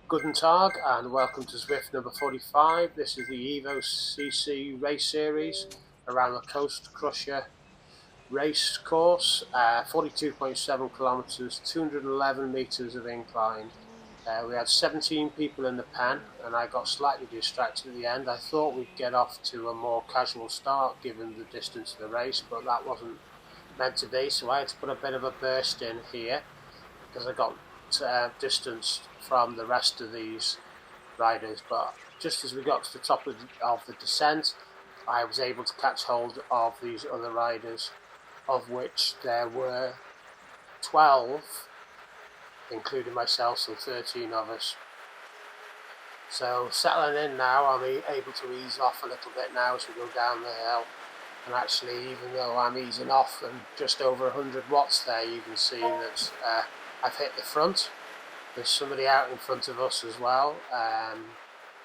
Guten Tag and welcome to Zwift number 45. This is the EVO CC race series around the Coast Crusher race course. 42.7 kilometres, 211 metres of incline. We had 17 people in the pen and I got slightly distracted at the end. I thought we'd get off to a more casual start given the distance of the race, but that wasn't meant to be, so I had to put a bit of a burst in here because I got distanced from the rest of these riders. But just as we got to the top of the descent, I was able to catch hold of these other riders, of which there were 12, including myself, so 13 of us. So settling in now, I'm able to ease off a little bit now as we go down the hill. And actually, even though I'm easing off and just over 100 watts there, you can see that I've hit the front. There's somebody out in front of us as well,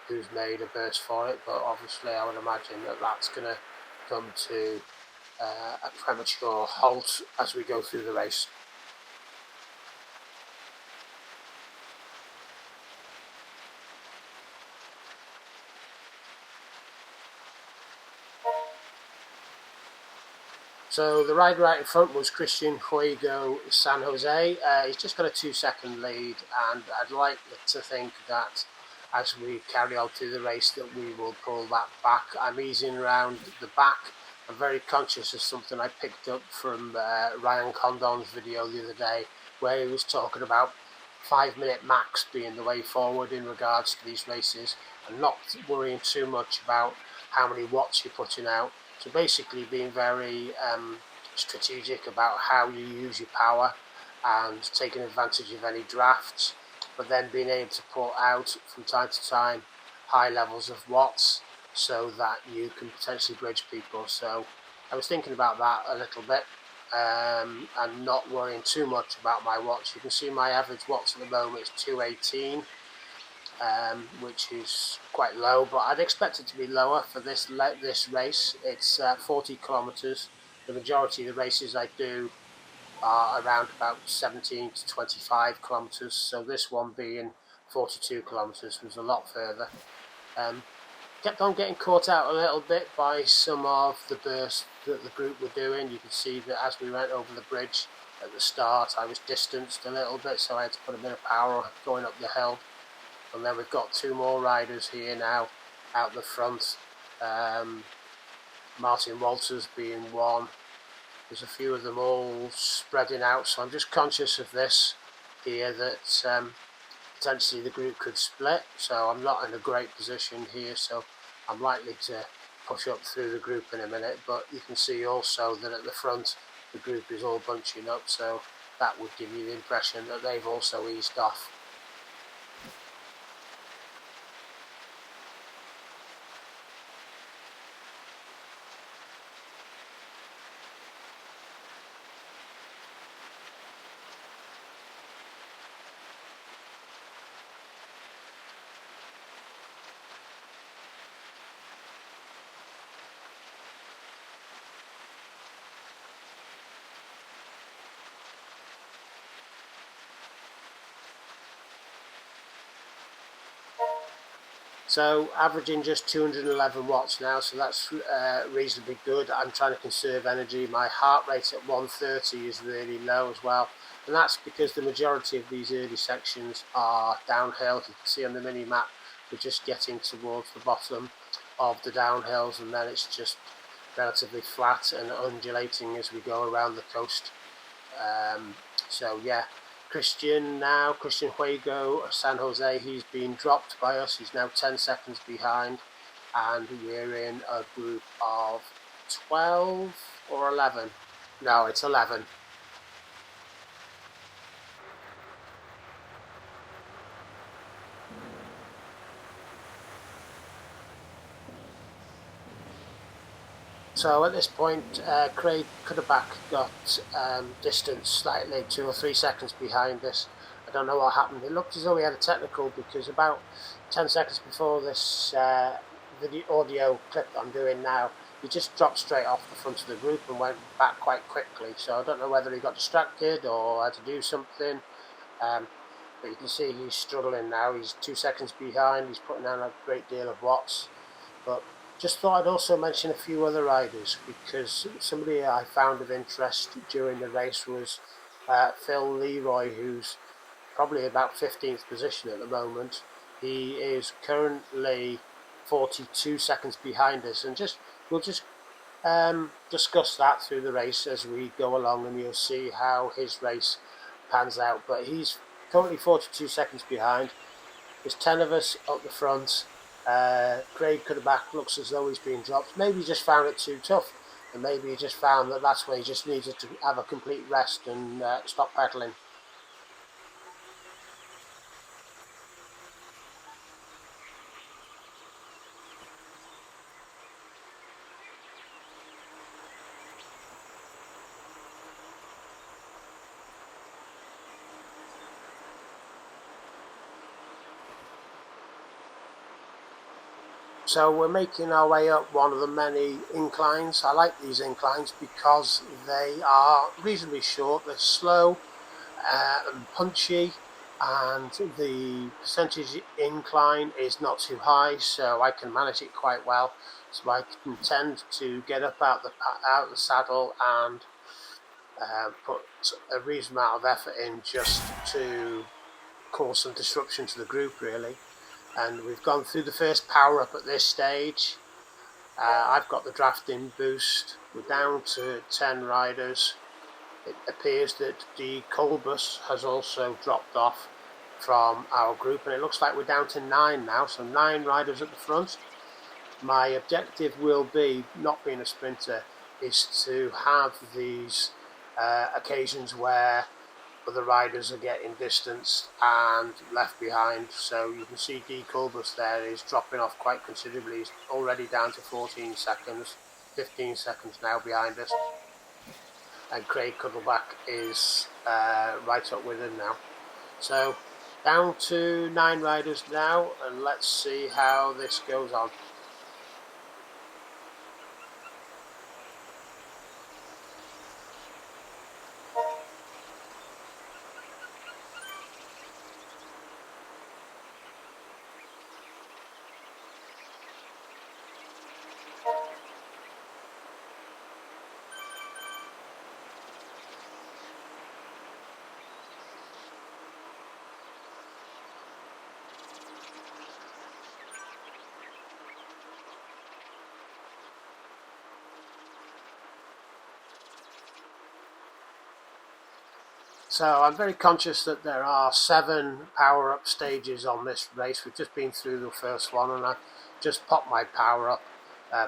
who's made a burst for it, but obviously I would imagine that that's going to come to a premature halt as we go through the race. So the rider out in front was Christian Juego San Jose. He's just got a 2-second lead, and I'd like to think that as we carry on through the race that we will pull that back. I'm easing around the back. I'm very conscious of something I picked up from Ryan Condon's video the other day, where he was talking about 5-minute max being the way forward in regards to these races, and not worrying too much about how many watts you're putting out. So basically being very strategic about how you use your power and taking advantage of any drafts, but then being able to put out from time to time high levels of watts so that you can potentially bridge people. So I was thinking about that a little bit and not worrying too much about my watts. You can see my average watts at the moment is 218. Which is quite low, but I'd expect it to be lower for this race. It's 40 kilometres. The majority of the races I do are around about 17 to 25 kilometres, so this one being 42 kilometres was a lot further. Kept on getting caught out a little bit by some of the bursts that the group were doing. You can see that as we went over the bridge at the start, I was distanced a little bit, so I had to put a bit of power going up the hill. And then we've got two more riders here now out the front. Martin Walters being one. There's a few of them all spreading out, so I'm just conscious of this here, that potentially the group could split. So I'm not in a great position here, so I'm likely to push up through the group in a minute. But you can see also that at the front the group is all bunching up, so that would give you the impression that they've also eased off. So averaging just 211 watts now, so that's reasonably good. I'm trying to conserve energy. My heart rate at 130 is really low as well, and that's because the majority of these early sections are downhill. You can see on the mini map we're just getting towards the bottom of the downhills, and then it's just relatively flat and undulating as we go around the coast. So yeah, Christian Juego San Jose, he's been dropped by us. He's now 10 seconds behind, and we're in a group of 12 or 11. No, it's 11. So at this point, Craig Cuddeback got distance slightly, 2 or 3 seconds behind us. I don't know what happened. It looked as though he had a technical, because about 10 seconds before this video audio clip that I'm doing now, he just dropped straight off the front of the group and went back quite quickly. So I don't know whether he got distracted or had to do something. but you can see he's struggling now. He's 2 seconds behind. He's putting down a great deal of watts. But just thought I'd also mention a few other riders, because somebody I found of interest during the race was Phil Leroy, who's probably about 15th position at the moment. He is currently 42 seconds behind us, and we'll just discuss that through the race as we go along, and you'll see how his race pans out. But he's currently 42 seconds behind. There's 10 of us up the front. Craig Cuddeback looks as though he's been dropped. Maybe he just found it too tough, and maybe he just found that that's where he just needed to have a complete rest and stop pedaling. So we're making our way up one of the many inclines. I like these inclines because they are reasonably short, they're slow and punchy, and the percentage incline is not too high, so I can manage it quite well. So I can tend to get up out the saddle and put a reasonable amount of effort in just to cause some disruption to the group, really. And we've gone through the first power up at this stage. I've got the drafting boost. We're down to 10 riders. It appears that the Colbus has also dropped off from our group, and it looks like we're down to 9 now, so 9 riders at the front. My objective will be, not being a sprinter, is to have these occasions where other riders are getting distanced and left behind. So you can see D Colbus there is dropping off quite considerably. He's already down to 14 seconds, 15 seconds now behind us. And Craig Cuddleback is right up with him now. So down to 9 riders now, and let's see how this goes on. So I'm very conscious that there are 7 power-up stages on this race. We've just been through the first one, and I just popped my power-up,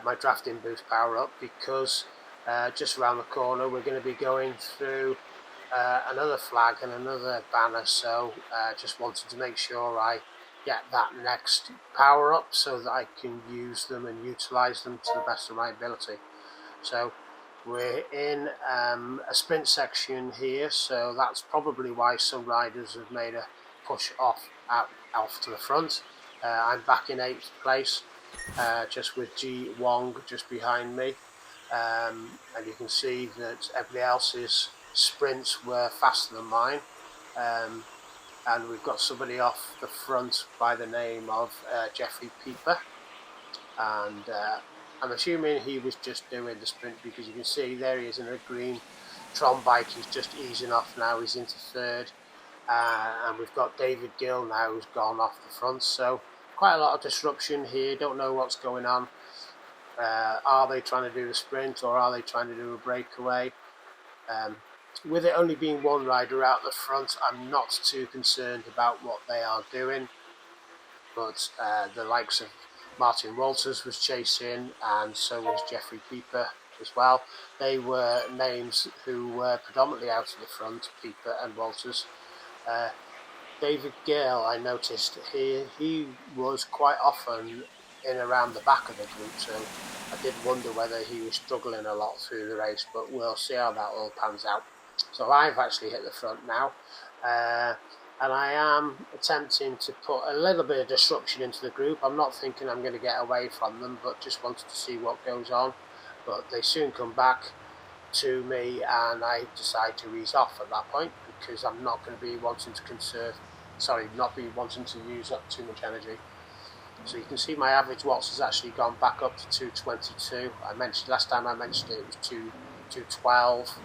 my drafting boost power-up, because just around the corner we're going to be going through another flag and another banner. So just wanted to make sure I get that next power-up so that I can use them and utilise them to the best of my ability. So we're in a sprint section here, so that's probably why some riders have made a push off to the front. I'm back in 8th place, just with G Wong just behind me, and you can see that everybody else's sprints were faster than mine, and we've got somebody off the front by the name of Jeffrey Pieper, and I'm assuming he was just doing the sprint, because you can see there he is in a green Tron bike. He's just easing off now. He's into 3rd. And we've got David Gill now, who's gone off the front. So quite a lot of disruption here. Don't know what's going on. Are they trying to do the sprint, or are they trying to do a breakaway? With it only being 1 rider out the front, I'm not too concerned about what they are doing. But the likes of Martin Walters was chasing, and so was Jeffrey Pieper as well. They were names who were predominantly out at the front, Pieper and Walters. David Gale, I noticed he was quite often in around the back of the group, so I did wonder whether he was struggling a lot through the race, but we'll see how that all pans out. So I've actually hit the front now. And I am attempting to put a little bit of disruption into the group. I'm not thinking I'm going to get away from them, but just wanted to see what goes on. But they soon come back to me, and I decide to ease off at that point, because I'm not going to be wanting to conserve sorry, not be wanting to use up too much energy. So you can see my average watts has actually gone back up to 222. I mentioned last time I mentioned it was 212.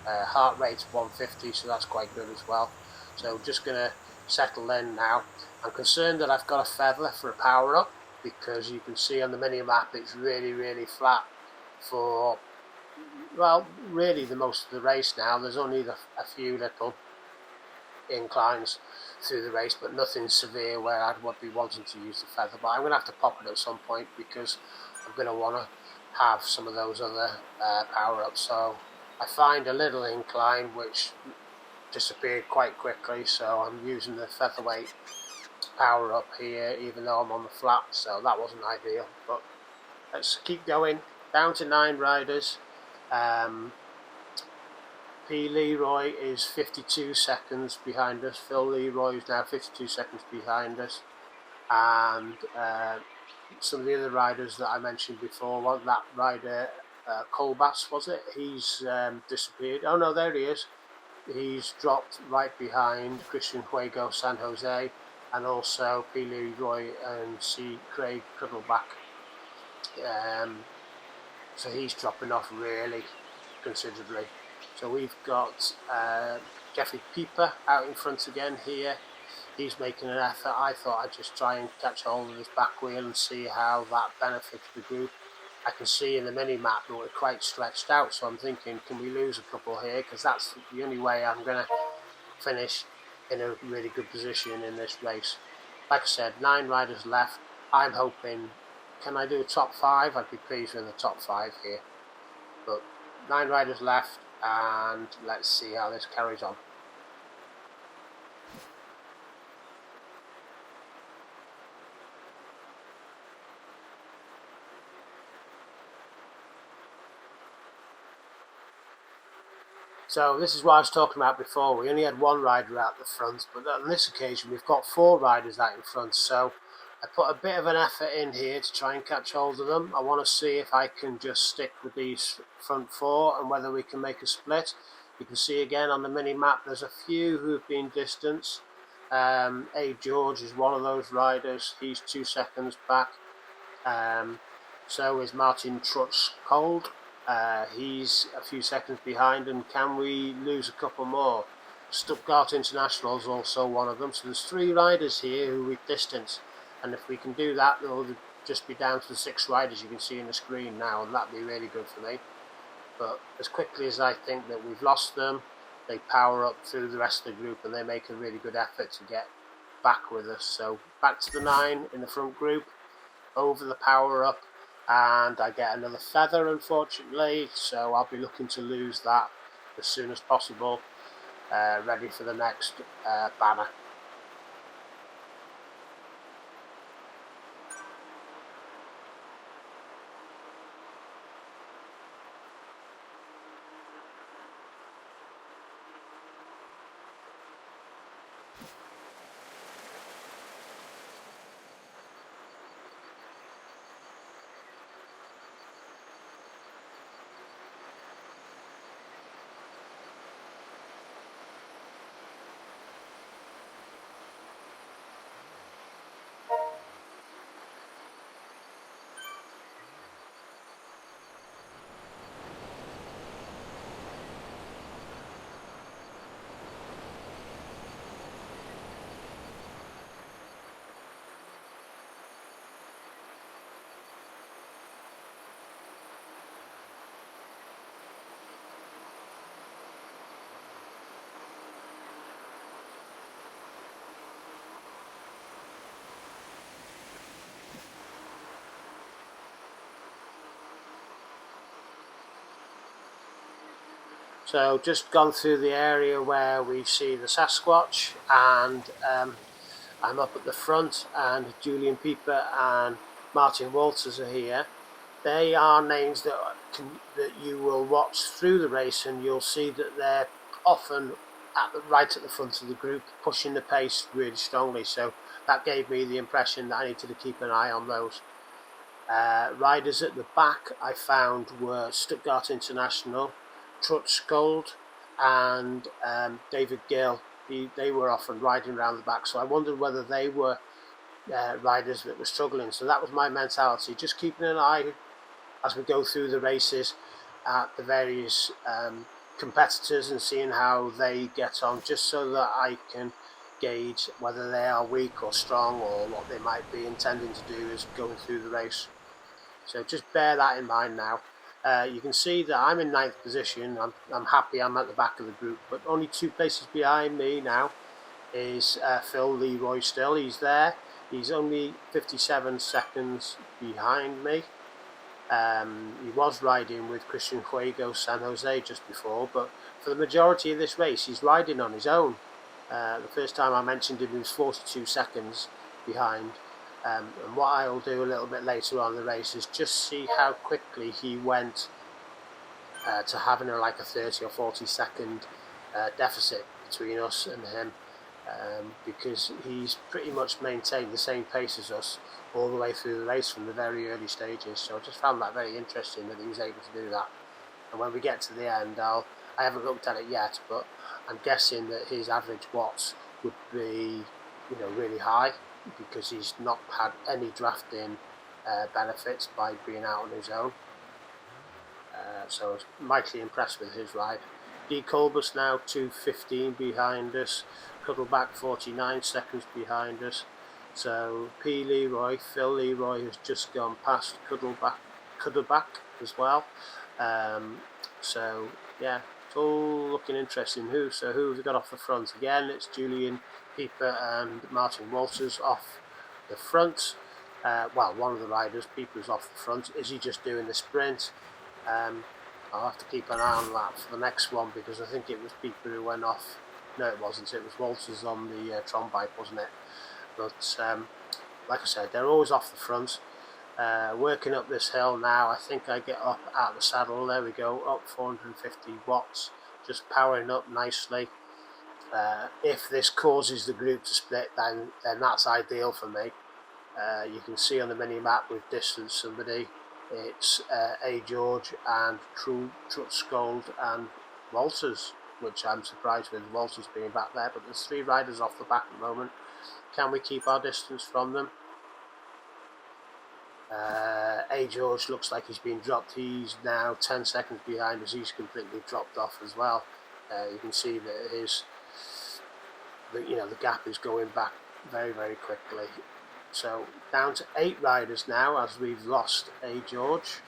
Heart rate's 150, so that's quite good as well. So just going to settle in now. I'm concerned that I've got a feather for a power up, because you can see on the mini map it's really flat for, well, really the most of the race now. There's only a few little inclines through the race, but nothing severe where I would be wanting to use the feather. But I'm going to have to pop it at some point, because I'm going to want to have some of those other power ups. So I find a little incline which disappeared quite quickly, so I'm using the featherweight power up here even though I'm on the flat, so that wasn't ideal. But let's keep going. Down to 9 riders. P. Leroy is 52 seconds behind us. Phil Leroy is now 52 seconds behind us. And some of the other riders that I mentioned before, was that rider, Colbass, was it? He's disappeared. Oh no, there he is. He's dropped right behind Christian Fuego San Jose, and also P. Leroy and C. Craig Cuddleback. So he's dropping off really considerably. So we've got Jeffrey Pieper out in front again here. He's making an effort. I thought I'd just try and catch hold of his back wheel and see how that benefits the group. I can see in the mini map that we're quite stretched out, so I'm thinking, can we lose a couple here? Because that's the only way I'm going to finish in a really good position in this race. Like I said, 9 riders left. I'm hoping, can I do a top 5? I'd be pleased with the top 5 here. But 9 riders left, and let's see how this carries on. So this is what I was talking about before. We only had 1 rider out the front, but on this occasion we've got 4 riders out in front. So I put a bit of an effort in here to try and catch hold of them. I want to see if I can just stick with these front 4 and whether we can make a split. You can see again on the mini map there's a few who have been distanced. Abe George is one of those riders. He's 2 seconds back. So is Martin Trutz-Kold. He's a few seconds behind, and can we lose a couple more? Stuttgart International is also one of them. So there's 3 riders here who we've distanced, and if we can do that, it'll just be down to the 6 riders you can see on the screen now, and that'd be really good for me. But as quickly as I think that we've lost them, they power up through the rest of the group and they make a really good effort to get back with us. So back to the 9 in the front group, over the power up, and I get another feather unfortunately, so I'll be looking to lose that as soon as possible, ready for the next banner. So just gone through the area where we see the Sasquatch, and I'm up at the front, and Julian Pieper and Martin Walters are here. They are names that you will watch through the race, and you'll see that they're often right at the front of the group, pushing the pace really strongly. So that gave me the impression that I needed to keep an eye on those. Riders at the back I found were Stuttgart International, Trutz Gold, and David Gill. they were often riding around the back. So I wondered whether they were riders that were struggling. So that was my mentality, just keeping an eye as we go through the races at the various competitors and seeing how they get on, just so that I can gauge whether they are weak or strong, or what they might be intending to do as going through the race. So just bear that in mind now. You can see that I'm in 9th position. I'm happy I'm at the back of the group, but only 2 places behind me now is Phil Leroy still. He's there. He's only 57 seconds behind me. He was riding with Christian Fuego San Jose just before, but for the majority of this race, he's riding on his own. The first time I mentioned him, he was 42 seconds behind. And what I'll do a little bit later on in the race is just see how quickly he went to having like a 30 or 40 second deficit between us and him, because he's pretty much maintained the same pace as us all the way through the race from the very early stages. So I just found that very interesting that he was able to do that. And when we get to the end, I haven't looked at it yet, but I'm guessing that his average watts would be, really high, because he's not had any drafting benefits by being out on his own. So I was mightily impressed with his ride. D. Colbus now 2:15 behind us. Cuddleback 49 seconds behind us. So Phil Leroy has just gone past Cuddleback as well. So yeah, it's all looking interesting. Who have we got off the front? Again, it's Julian Pieper and Martin Walters off the front. Well, one of the riders, Pieper's off the front. Is he just doing the sprint? I'll have to keep an eye on that for the next one, because I think it was Pieper who went off. No, it wasn't. It was Walters on the Tron bike, wasn't it? But like I said, they're always off the front. Working up this hill now, I think I get up out of the saddle. There we go, up 450 watts, just powering up nicely. If this causes the group to split, then that's ideal for me. You can see on the mini map with distance somebody. It's A. George and Trutzgold and Walters, which I'm surprised with Walters being back there, but there's 3 riders off the back at the moment. Can we keep our distance from them? A. George looks like he's been dropped. He's now 10 seconds behind us. He's completely dropped off as well. You can see that the gap is going back very, very quickly. So down to 8 riders now, as we've lost A. George.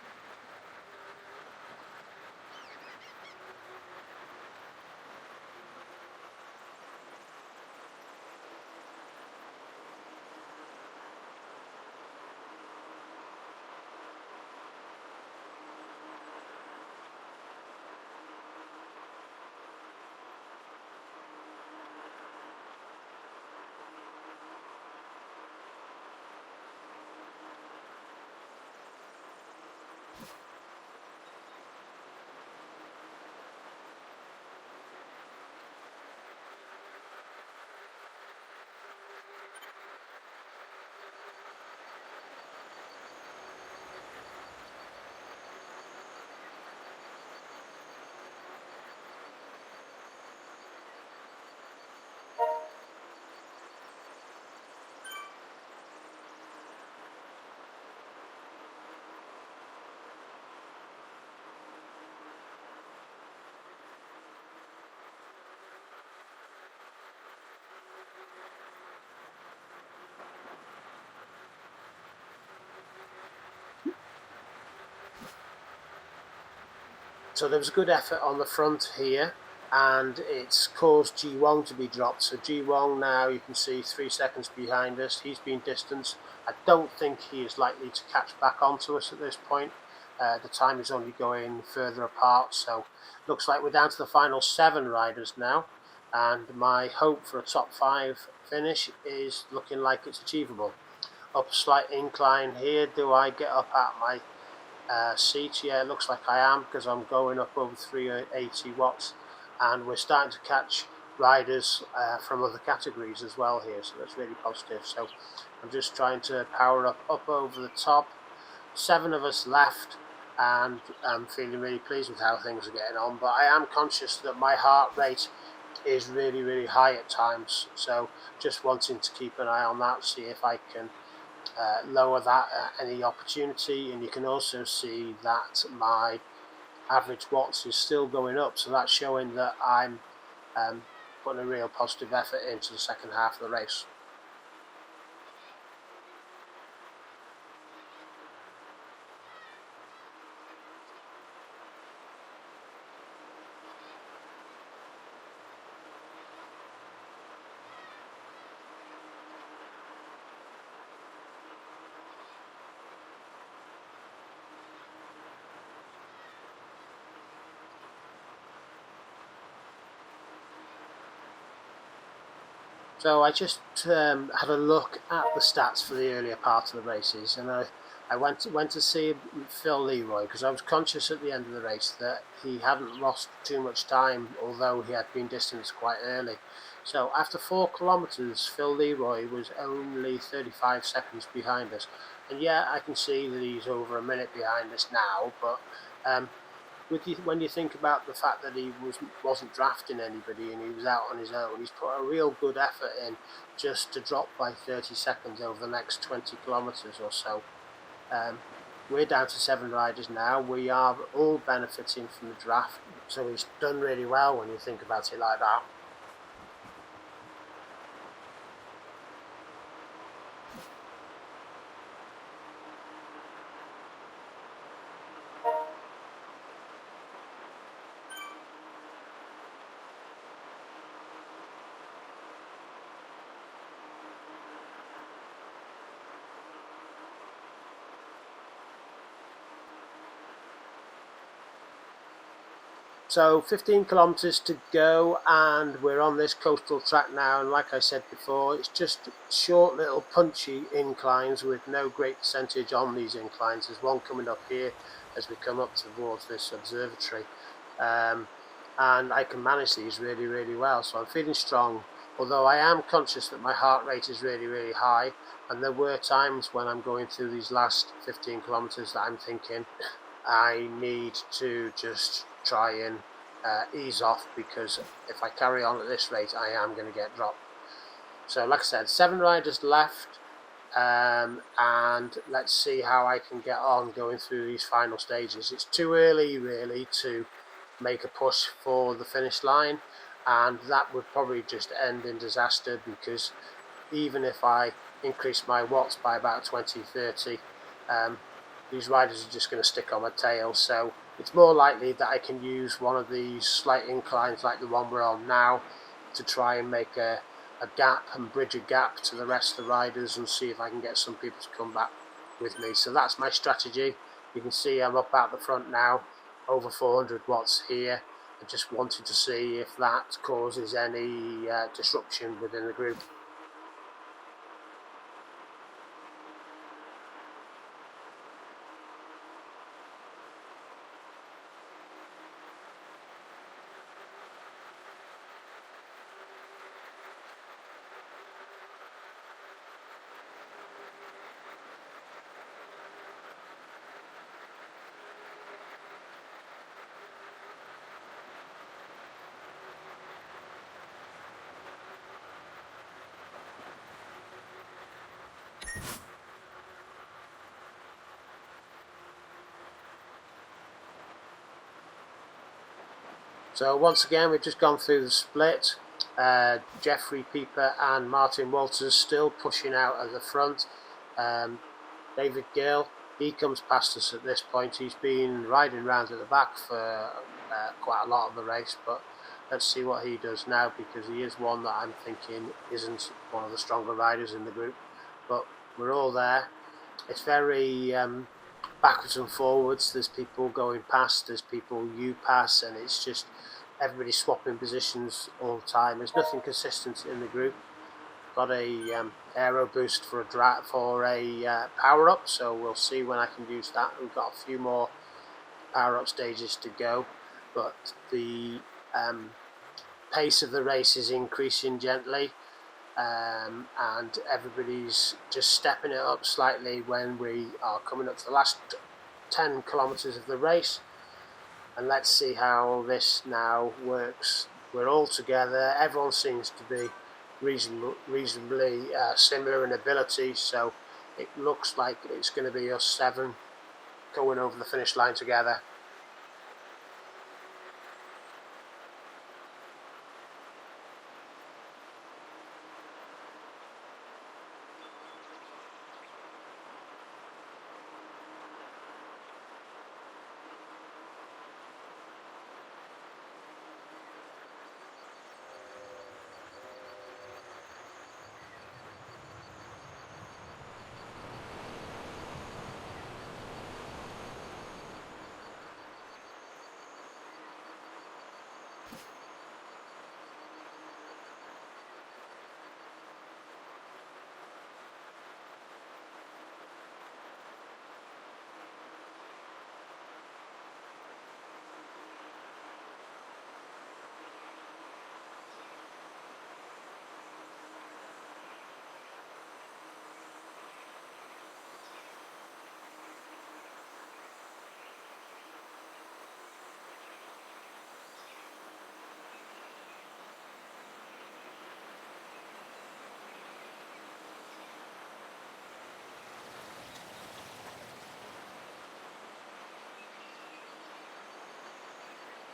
So there was a good effort on the front here, and it's caused Ji Wong to be dropped. So Ji Wong now, you can see 3 seconds behind us. He's been distanced. I don't think he is likely to catch back onto us at this point. The time is only going further apart, so looks like we're down to the final 7 riders now, and my hope for a top 5 finish is looking like it's achievable. Up a slight incline here. Do I get up at my seat? Yeah, it looks like I am, because I'm going up over 380 watts, and we're starting to catch riders from other categories as well here, so that's really positive. So I'm just trying to power up over the top. 7 of us left, and I'm feeling really pleased with how things are getting on, but I am conscious that my heart rate is really high at times. So just wanting to keep an eye on that, see if I can lower that at any opportunity. And you can also see that my average watts is still going up, so that's showing that I'm putting a real positive effort into the second half of the race. So I just had a look at the stats for the earlier part of the races, and I went to see Phil Leroy because I was conscious at the end of the race that he hadn't lost too much time, although he had been distanced quite early. So after 4 kilometres, Phil Leroy was only 35 seconds behind us, and yeah, I can see that he's over a minute behind us now, but when you think about the fact that he wasn't drafting anybody and he was out on his own, he's put a real good effort in just to drop by 30 seconds over the next 20 kilometres or so. We're down to 7 riders now. We are all benefiting from the draft, so he's done really well when you think about it like that. So 15 kilometres to go, and we're on this coastal track now, and like I said before, it's just short little punchy inclines with no great percentage on these inclines. There's one coming up here as we come up towards this observatory, and I can manage these really well, so I'm feeling strong, although I am conscious that my heart rate is really high, and there were times when I'm going through these last 15 kilometres that I'm thinking I need to just try and ease off, because if I carry on at this rate, I am going to get dropped. So like I said, 7 riders left, and let's see how I can get on going through these final stages. It's too early really to make a push for the finish line, and that would probably just end in disaster, because even if I increase my watts by about 20-30, these riders are just going to stick on my tail. So it's more likely that I can use one of these slight inclines like the one we're on now to try and make a gap and bridge a gap to the rest of the riders and see if I can get some people to come back with me. So that's my strategy. You can see I'm up out the front now, over 400 watts here. I just wanted to see if that causes any disruption within the group. So once again, we've just gone through the split. Jeffrey Pieper and Martin Walters still pushing out at the front. David Gill, he comes past us at this point. He's been riding round at the back for quite a lot of the race, but let's see what he does now, because he is one that I'm thinking isn't one of the stronger riders in the group. But we're all there. It's very backwards and forwards. There's people going past, there's people you pass, and it's just everybody swapping positions all the time. There's nothing consistent in the group. Got a aero boost for a power up, so we'll see when I can use that. We've got a few more power up stages to go, but the pace of the race is increasing gently. And everybody's just stepping it up slightly when we are coming up to the last 10 kilometres of the race. And let's see how this now works we're all together. Everyone seems to be reasonably similar in ability, so it looks like it's going to be us 7 going over the finish line together.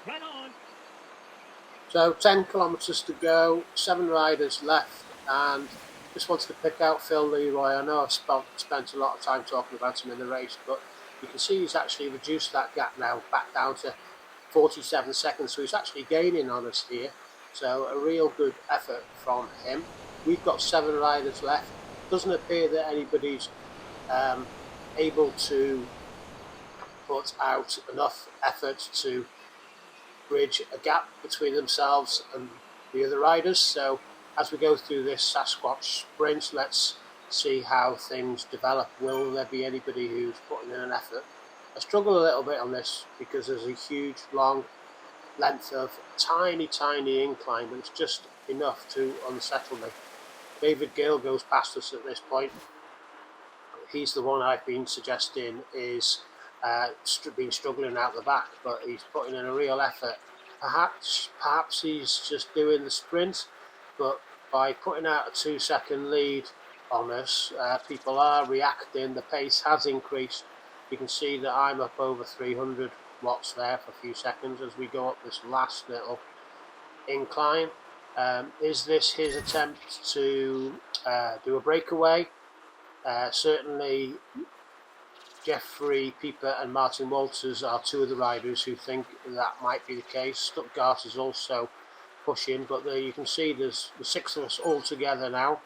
Right on. So 10 kilometres to go, 7 riders left, and just wanted to pick out Phil Leroy. I know I've spent a lot of time talking about him in the race, but you can see he's actually reduced that gap now back down to 47 seconds, so he's actually gaining on us here. So a real good effort from him. We've got 7 riders left. Doesn't appear that anybody's able to put out enough effort to bridge a gap between themselves and the other riders. So as we go through this Sasquatch sprint, let's see how things develop. Will there be anybody who's putting in an effort? I struggle a little bit on this because there's a huge long length of tiny incline, but it's just enough to unsettle me. David Gill goes past us at this point. He's the one I've been suggesting is been struggling out the back, but he's putting in a real effort. Perhaps he's just doing the sprint, but by putting out a 2-second lead on us, people are reacting. The pace has increased. You can see that I'm up over 300 watts there for a few seconds as we go up this last little incline. Is this his attempt to do a breakaway? Certainly Jeffrey Pieper and Martin Walters are 2 of the riders who think that might be the case. Stuttgart is also pushing, but there you can see there's the 6 of us all together now.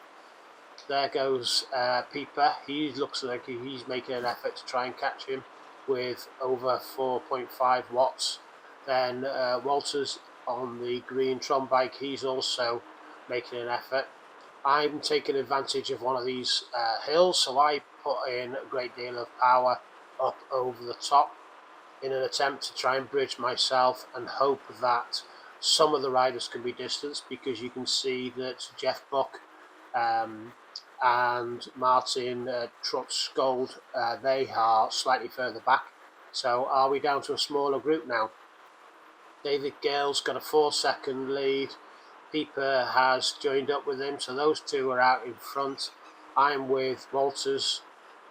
There goes Pieper. He looks like he's making an effort to try and catch him with over 4.5 watts. Then Walters on the green Tron bike, he's also making an effort. I'm taking advantage of one of these hills, so I put in a great deal of power up over the top in an attempt to try and bridge myself and hope that some of the riders can be distanced, because you can see that Jeff Buck and Martin Trotskold, they are slightly further back. So are we down to a smaller group now? David Gale's got a 4-second lead. Pieper has joined up with him, so those 2 are out in front. I'm with Walters,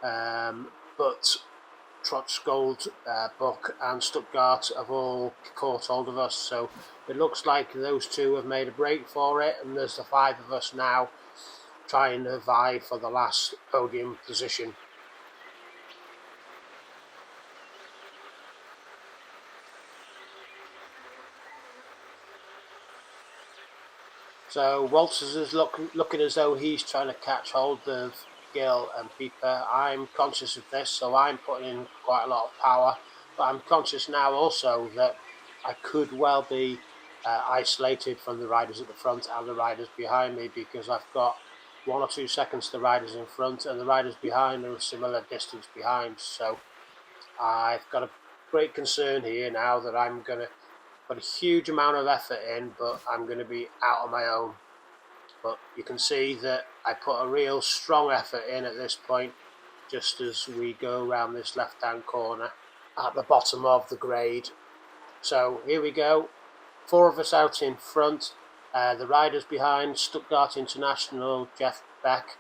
but Trotskold, Buck and Stuttgart have all caught hold of us, so it looks like those 2 have made a break for it, and there's the 5 of us now trying to vie for the last podium position. So Walters is looking as though he's trying to catch hold of Gill and Pieper. I'm conscious of this, so I'm putting in quite a lot of power. But I'm conscious now also that I could well be isolated from the riders at the front and the riders behind me, because I've got 1 or 2 seconds to the riders in front, and the riders behind are a similar distance behind. So I've got a great concern here now that I'm going to put a huge amount of effort in, but I'm going to be out on my own. But you can see that I put a real strong effort in at this point, just as we go around this left-hand corner at the bottom of the grade. So here we go. 4 of us out in front. The riders behind, Stuttgart International, Jeff Buck.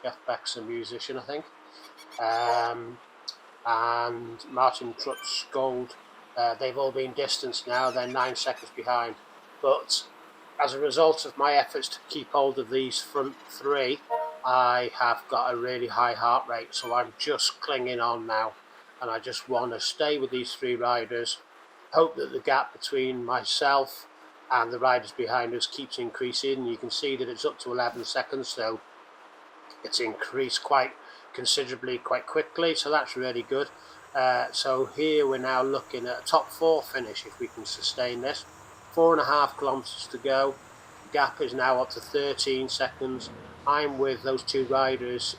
Jeff Beck's a musician, I think. And Martin Trutzgold. They've all been distanced now. They're 9 seconds behind. But as a result of my efforts to keep hold of these front 3, I have got a really high heart rate. So I'm just clinging on now. And I just want to stay with these 3 riders. Hope that the gap between myself and the riders behind us keeps increasing. You can see that it's up to 11 seconds. So it's increased quite considerably, quite quickly, so that's really good. So here we're now looking at a top 4 finish if we can sustain this. 4.5 kilometers to go. The gap is now up to 13 seconds. I'm with those 2 riders,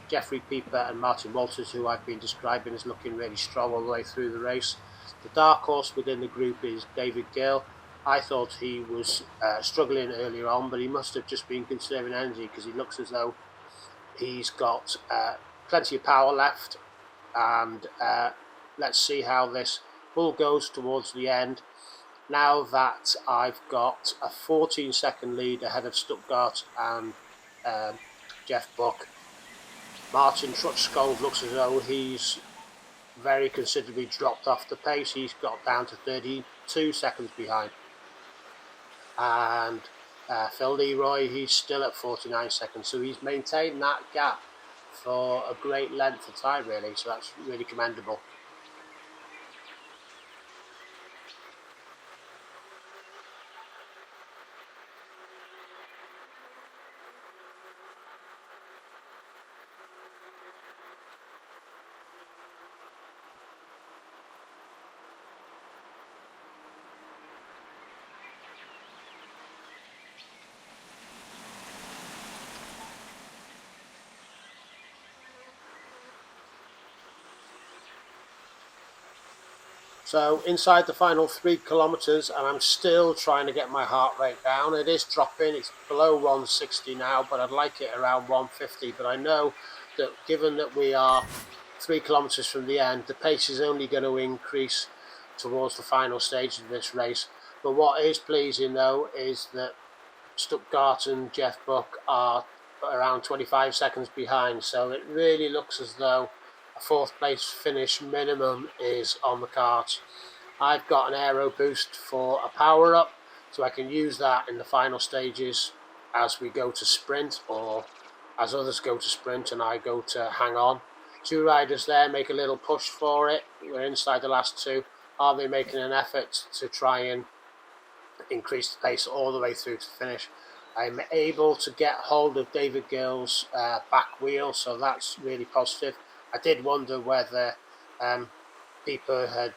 Jeffrey Pieper and Martin Walters, who I've been describing as looking really strong all the way through the race. The dark horse within the group is David Gill. I thought he was struggling earlier on, but he must have just been conserving energy because he looks as though he's got plenty of power left. And let's see how this all goes towards the end. Now that I've got a 14-second lead ahead of Stuttgart and Jeff Buck, Martin Trutzgold looks as though he's very considerably dropped off the pace. He's got down to 32 seconds behind. And Phil Leroy, he's still at 49 seconds. So he's maintained that gap for a great length of time, really. So that's really commendable. So inside the final 3 kilometers, and I'm still trying to get my heart rate down. It is dropping, it's below 160 now, but I'd like it around 150. But I know that given that we are 3 kilometers from the end, the pace is only going to increase towards the final stage of this race. But what is pleasing though is that Stuttgart and Jeff Buck are around 25 seconds behind. So it really looks as though a 4th place finish minimum is on the cards. I've got an aero boost for a power up, so I can use that in the final stages as we go to sprint, or as others go to sprint and I go to hang on. 2 riders there make a little push for it. We're inside the last 2. Are they making an effort to try and increase the pace all the way through to finish? I'm able to get hold of David Gill's back wheel, so that's really positive. I did wonder whether Pieper had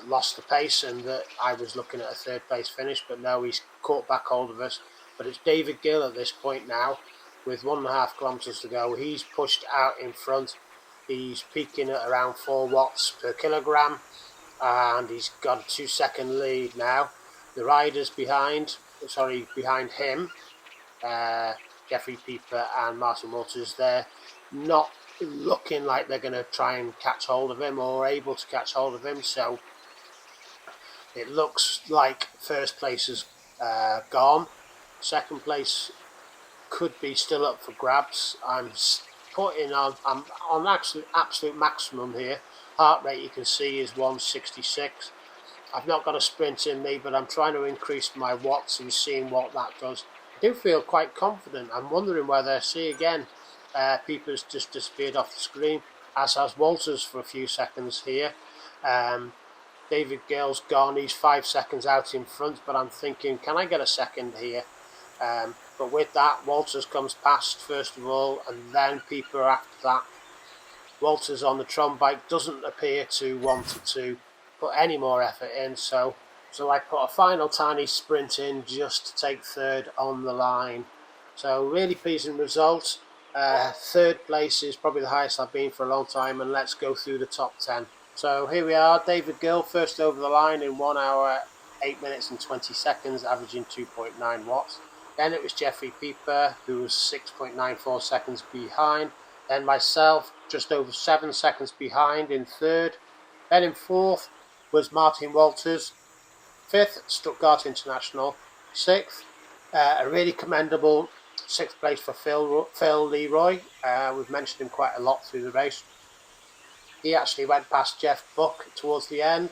lost the pace and that I was looking at a 3rd place finish, but no, he's caught back hold of us. But it's David Gill at this point now with 1.5 kilometers to go. He's pushed out in front. He's peaking at around 4 watts per kilogram, and he's got a 2-second lead now. The riders behind him, Jeffrey Pieper and Martin Walters, they're not looking like they're going to try and catch hold of him or able to catch hold of him. So it looks like 1st place is gone. 2nd place could be still up for grabs. I'm on absolute maximum here. Heart rate, you can see, is 166. I've not got a sprint in me, but I'm trying to increase my watts and seeing what that does. I do feel quite confident. I'm wondering whether, see again, Pieper's just disappeared off the screen, as has Walters for a few seconds here. David Gill's gone. He's 5 seconds out in front, but I'm thinking, can I get a second here? But with that, Walters comes past first of all, and then Pieper after that. Walters on the Tron bike doesn't appear to want to put any more effort in, so I put a final tiny sprint in just to take 3rd on the line. So really pleasing result. 3rd place is probably the highest I've been for a long time, and let's go through the top 10. So here we are, David Gill first over the line in 1 hour, 8 minutes and 20 seconds, averaging 2.9 watts. Then it was Jeffrey Pieper, who was 6.94 seconds behind. Then myself, just over 7 seconds behind in 3rd. Then in 4th was Martin Walters, 5th, Stuttgart International. 6th, a really commendable 6th place for Phil Leroy. We've mentioned him quite a lot through the race. He actually went past Jeff Buck towards the end,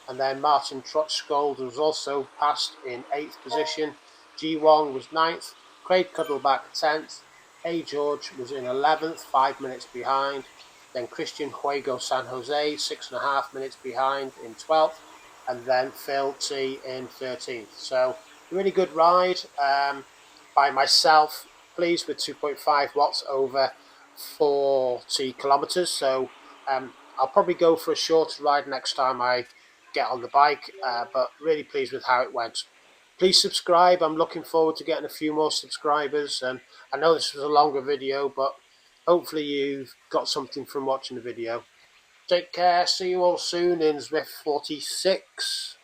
and then Martin Trotskold was also passed in 8th position. G Wong was 9th, Craig Cuddleback 10th, A George was in 11th, 5 minutes behind. Then Christian Huego San Jose, 6.5 minutes behind in 12th, and then Phil T in 13th. So, really good ride by myself, pleased with 2.5 watts over 40 kilometers. So, I'll probably go for a shorter ride next time I get on the bike, but really pleased with how it went. Please subscribe. I'm looking forward to getting a few more subscribers, and I know this was a longer video, but hopefully you've got something from watching the video. Take care. See you all soon in Zwift 46.